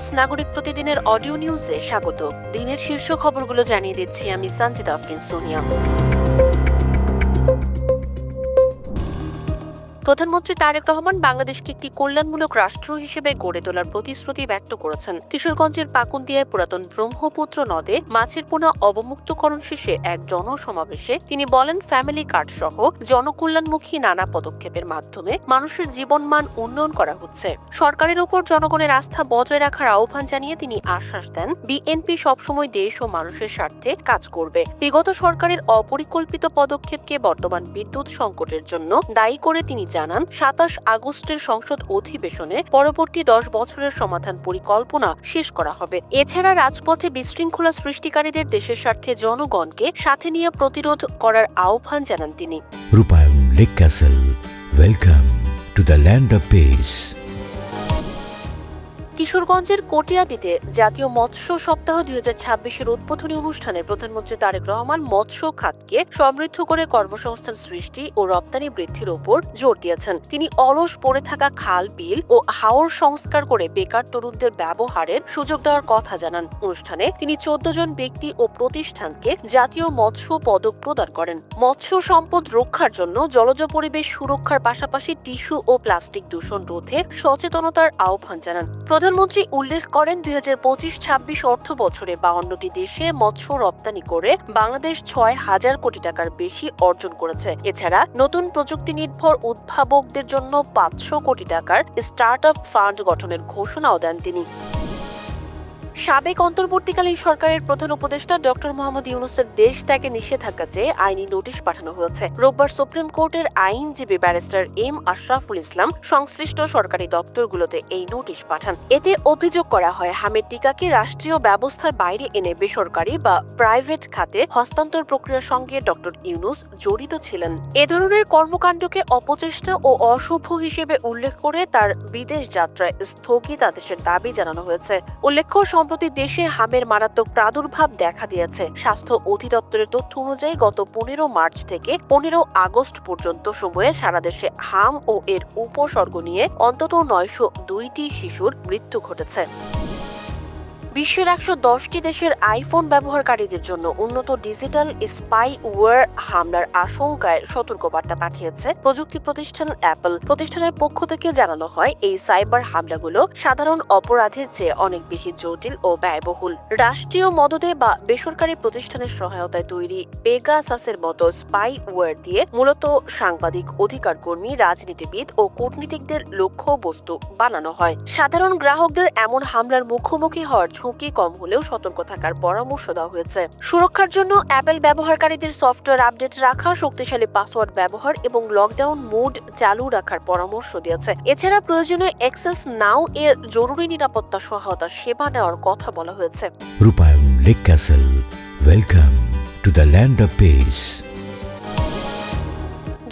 Times নাগরিক প্রতিদিনের audio নিউজে স্বাগত। দিনের শীর্ষ খবরগুলো জানিয়ে দিচ্ছি আমি সঞ্জিতা আফরিন সোনিয়া। প্রধানমন্ত্রী তারেক রহমান বাংলাদেশকে একটি কল্যাণমূলক রাষ্ট্র হিসেবে গড়ে তোলার প্রতিশ্রুতি ব্যক্ত করেছেন। কিশোরগঞ্জের পাকুন্দিয়ায় পুরাতন ব্রহ্মপুত্র নদে মাছের পোনা অবমুক্তকরণ শেষে এক জনসমাবেশে তিনি বলেন, ফ্যামিলি কার্ড সহ জনকল্যাণমুখী নানা পদক্ষেপের মাধ্যমে মানুষের জীবনমান উন্নয়ন করা হচ্ছে। সরকারের উপর জনগণের আস্থা বজায় রাখার আহ্বান জানিয়ে তিনি আশ্বাস দেন, বিএনপি সবসময় দেশ ও মানুষের স্বার্থে কাজ করবে। বিগত সরকারের অপরিকল্পিত পদক্ষেপকে বর্তমান বিদ্যুৎ সংকটের জন্য দায়ী করে তিনি জানান, ২৭ আগস্টের সংসদ অধিবেশনে পরবর্তী ১০ বছরের সমাধান পরিকল্পনা শেষ করা হবে। এছাড়া রাজপথে বিশৃঙ্খলা সৃষ্টিকারীদের দেশের স্বার্থে জনগণকে সাথে নিয়ে প্রতিরোধ করার আহ্বান জানান তিনি। রূপায়ণ lake castle, welcome to the land of piece. কিশোরগঞ্জের কটিয়াদীতে জাতীয় মৎস্য সপ্তাহ ২০২৬-এর উদ্বোধনী অনুষ্ঠানে প্রধানমন্ত্রী তারেক রহমান মৎস্য খাতকে সমৃদ্ধ করে কর্মসংস্থান সৃষ্টি ও রপ্তানি বৃদ্ধির উপর জোর দিয়েছেন। তিনি অলস পড়ে থাকা খাল, বিল ও হাওর সংস্কার করে বেকার তরুণদের ব্যবহারের সুযোগ দেওয়ার কথা জানান। অনুষ্ঠানে তিনি ১৪ জন ব্যক্তি ও প্রতিষ্ঠানকে জাতীয় মৎস্য পদক প্রদান করেন। মৎস্য সম্পদ রক্ষার জন্য জলজ পরিবেশ সুরক্ষার পাশাপাশি টিস্যু ও প্লাস্টিক দূষণ রোধে সচেতনতার আহ্বান জানান। প্রধানমন্ত্রী উল্লেখ করেন, ২০২৫-২৬ অর্থ বছরে ৫২টি দেশে মৎস্য রপ্তানি করে বাংলাদেশ ৬,০০০ কোটি টাকার বেশি অর্জন করেছে। এছাড়া নতুন প্রযুক্তি নির্ভর উদ্ভাবকদের জন্য ৫০০ কোটি টাকার স্টার্ট আপ ফান্ড গঠনের ঘোষণাও দেন তিনি। সাবেক অন্তর্বর্তীকালীন সরকারের প্রধান উপদেষ্টা ডক্টর মোহাম্মদ ইউনূসের দেশ ত্যাগে নিষেধাজ্ঞা চেয়ে আইনি নোটিশ পাঠানো হয়েছে। রোববার সুপ্রিম কোর্টের আইনজীবী ব্যারিস্টার এম আশরাফুল ইসলাম সংশ্লিষ্ট সরকারি দপ্তরগুলোতে এই নোটিশ পাঠান। এতে অভিযোগ করা হয়, হামের টিকাকে রাষ্ট্রীয় ব্যবস্থার বাইরে এনে বেসরকারি বা প্রাইভেট খাতে হস্তান্তর প্রক্রিয়ার সঙ্গে ডক্টর ইউনূস জড়িত ছিলেন। এ ধরনের কর্মকাণ্ডকে অপচেষ্টা ও অশুভ হিসেবে উল্লেখ করে তার বিদেশ যাত্রায় স্থগিতাদেশের দাবি জানানো হয়েছে। উল্লেখ্য, সম্প্রতি দেশে হামের মারাত্মক প্রাদুর্ভাব দেখা দিয়েছে। স্বাস্থ্য অধিদপ্তরের তথ্য অনুযায়ী গত ১৫ মার্চ থেকে ১৫ আগস্ট পর্যন্ত সময়ে সারা দেশে হাম ও এর উপসর্গ নিয়ে অন্তত ৯০২টি শিশুর মৃত্যু ঘটেছে। বিশ্বের ১১০টি দেশের আইফোন ব্যবহারকারীদের জন্য উন্নত ডিজিটাল স্পাইওয়্যার হামলার আশঙ্কায় সতর্কবার্তা পাঠিয়েছে প্রযুক্তি প্রতিষ্ঠান অ্যাপল। প্রতিষ্ঠানের পক্ষ থেকে জানানো হয়, এই সাইবার হামলাগুলো সাধারণ অপরাধের চেয়ে অনেক বেশি জটিল ও ব্যয়বহুল। রাষ্ট্রীয় মদদে বা বেসরকারি প্রতিষ্ঠানের সহায়তায় তৈরি পেগাসাসের মতো স্পাইওয়্যার দিয়ে মূলত সাংবাদিক, অধিকার কর্মী, রাজনীতিবিদ ও কূটনীতিকদের লক্ষ্যবস্তু বানানো হয়। সাধারণ গ্রাহকদের এমন হামলার মুখোমুখি হওয়ার ঝুঁকি কম হলেও সতর্ক থাকার পরামর্শ দেওয়া হয়েছে। সুরক্ষার জন্য অ্যাপল ব্যবহারকারীদের সফটওয়্যার আপডেট রাখা, শক্তিশালী পাসওয়ার্ড ব্যবহার এবং লকডাউন মোড চালু রাখার পরামর্শ দিয়েছে। এছাড়া প্রয়োজনীয় অ্যাক্সেস নাও এর জরুরি নিরাপত্তা সহায়তা সেবা নেওয়ার কথা বলা হয়েছে। রূপায়ণ lake castle, welcome to the land of piece.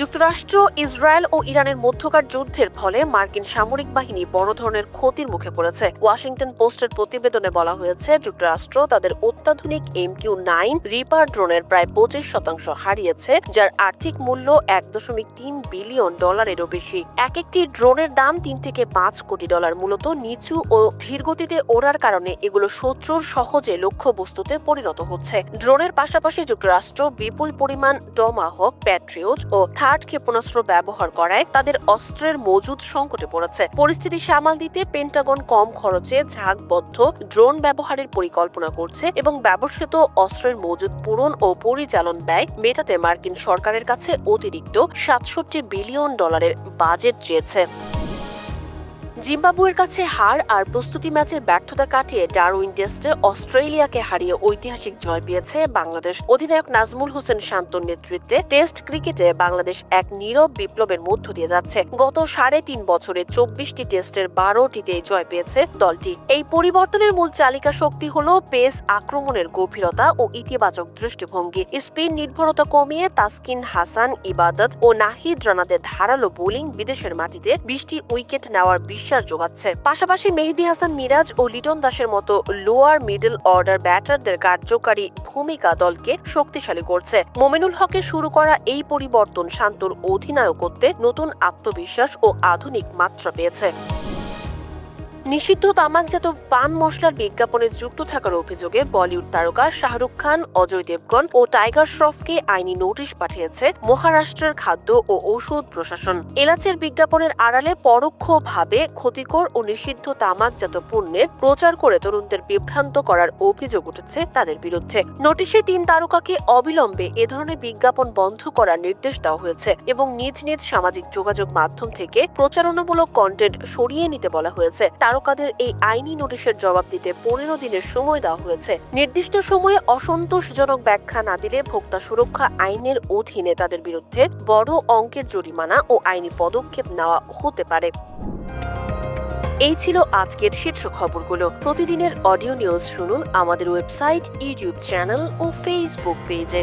যুক্তরাষ্ট্র, ইসরায়েল ও ইরানের মধ্যকার যুদ্ধের ফলে মার্কিন সামরিক বাহিনী বড় ধরনের ক্ষতির মুখে পড়েছে। ওয়াশিংটন পোস্টের প্রতিবেদনে বলা হয়েছে, যুক্তরাষ্ট্র তাদের অত্যাধুনিক MQ-9 রিপার ড্রোনের প্রায় ২৫% হারিয়েছে, যার আর্থিক মূল্য $১.৩ বিলিয়ন বেশি। এক একটি ড্রোনের দাম $৩ থেকে $৫ কোটি। মূলত নিচু ও ধীরগতিতে ওড়ার কারণে এগুলো শত্রুর সহজে লক্ষ্যবস্তুতে পরিণত হচ্ছে। ড্রোনের পাশাপাশি যুক্তরাষ্ট্র বিপুল পরিমাণ টমাহক, প্যাট্রিয়ট ও থার্ড ক্ষেপণাস্ত্র ব্যবহার করায় তাদের অস্ত্রের মজুদ সংকটে পড়েছে। পরিস্থিতি সামাল দিতে পেন্টাগন কম খরচে ঝাঁকবদ্ধ ড্রোন ব্যবহারের পরিকল্পনা করছে এবং ব্যবহৃত অস্ত্রের মজুদ পূরণ ও পরিচালন ব্যয় মেটাতে মার্কিন সরকারের কাছে অতিরিক্ত $৬৭ বিলিয়ন বাজেট চেয়েছে। জিম্বাবুয়ের কাছে হার আর প্রস্তুতি ম্যাচের ব্যর্থতা কাটিয়ে ডারউইন টেস্টে অস্ট্রেলিয়াকে হারিয়ে ঐতিহাসিক জয় পেয়েছে বাংলাদেশ। অধিনায়ক নাজমুল হোসেন শান্তর নেতৃত্বে টেস্ট ক্রিকেটে বাংলাদেশ এক নীরব বিপ্লবের মধ্য দিয়ে যাচ্ছে। গত ৩.৫ বছরে ২৪টি টেস্টের ১২টিতে জয় পেয়েছে দলটি। এই পরিবর্তনের মূল চালিকা শক্তি হল পেস আক্রমণের গভীরতা ও ইতিবাচক দৃষ্টিভঙ্গি। স্পিন নির্ভরতা কমিয়ে তাসকিন হাসান, ইবাদত ও নাহিদ রানাদের ধারালো বোলিং বিদেশের মাটিতে ২০টি উইকেট নেওয়ার বিশ্বাস যোগাচ্ছে। পাশাপাশি মেহেদী হাসান মিরাজ ও লিটন দাসের মতো লোয়ার মিডল অর্ডার ব্যাটারদের কার্যকারী ভূমিকা দলকে শক্তিশালী করছে। মোমিনুল হকের শুরু করা এই পরিবর্তন শান্তর অধিনায়কত্বে নতুন আত্মবিশ্বাস ও আধুনিক মাত্রা পেয়েছে। নিষিদ্ধ তামাকজাত পান মশলার বিজ্ঞাপনে যুক্ত থাকার অভিযোগে বলিউড তারকা শাহরুখ খান, অজয় দেবগন ও টাইগার শ্রফকে আইনি নোটিশ পাঠিয়েছে মহারাষ্ট্রের খাদ্য ও ঔষধ প্রশাসন। এলাচের বিজ্ঞাপনের আড়ালে পরোক্ষভাবে ক্ষতিকর ও নিষিদ্ধ তামাকজাত পণ্যের প্রচার করে তরুণদের বিভ্রান্ত করার অভিযোগ উঠেছে তাদের বিরুদ্ধে। নোটিশে 3 তারকাকে অবিলম্বে এ ধরনের বিজ্ঞাপন বন্ধ করার নির্দেশ দেওয়া হয়েছে এবং নিজ নিজ সামাজিক যোগাযোগ মাধ্যম থেকে প্রচারণামূলক কন্টেন্ট সরিয়ে নিতে বলা হয়েছে। তারকাদের এই আইনি নোটিশের জবাব দিতে 15 দিনের সময় দেওয়া হয়েছে। নির্দিষ্ট সময়ে অসন্তোষজনক ব্যাখ্যা না দিলে ভোক্তা সুরক্ষা আইনের অধীনে তাদের বিরুদ্ধে বড় অঙ্কের জরিমানা ও আইনি পদক্ষেপ নেওয়া হতে পারে। এই ছিল আজকের শীর্ষ খবরগুলো। প্রতিদিনের অডিও নিউজ শুনুন আমাদের ওয়েবসাইট, ইউটিউব চ্যানেল ও ফেসবুক পেজে।